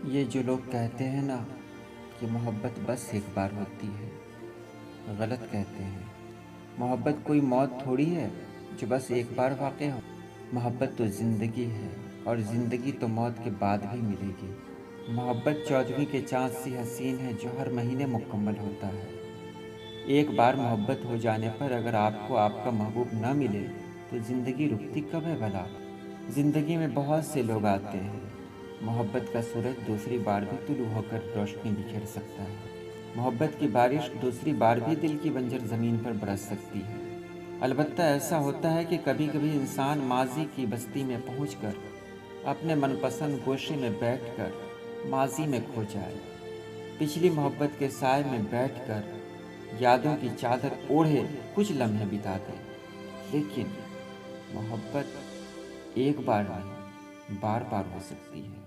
ये जो लोग कहते हैं ना कि मोहब्बत बस एक बार होती है, गलत कहते हैं। मोहब्बत कोई मौत थोड़ी है जो बस एक बार वाक़ई हो। मोहब्बत तो ज़िंदगी है और ज़िंदगी तो मौत के बाद भी मिलेगी। मोहब्बत चौदहवीं के चाँद सी हसीन है जो हर महीने मुकम्मल होता है। एक बार मोहब्बत हो जाने पर अगर आपको आपका महबूब न मिले तो ज़िंदगी रुकती कब है भला। ज़िंदगी में बहुत से लोग आते हैं, मोहब्बत का सूरज दूसरी बार भी तुलू होकर रोशनी बिखेर सकता है। मोहब्बत की बारिश दूसरी बार भी दिल की बंजर ज़मीन पर बरस सकती है। अलबत्ता ऐसा होता है कि कभी कभी इंसान माजी की बस्ती में पहुंचकर अपने मनपसंद गोशे में बैठकर माजी में खो जाए। पिछली मोहब्बत के साए में बैठकर यादों की चादर ओढ़े कुछ लम्हे बिता दे। लेकिन मोहब्बत एक बार नहीं, बार बार हो सकती है।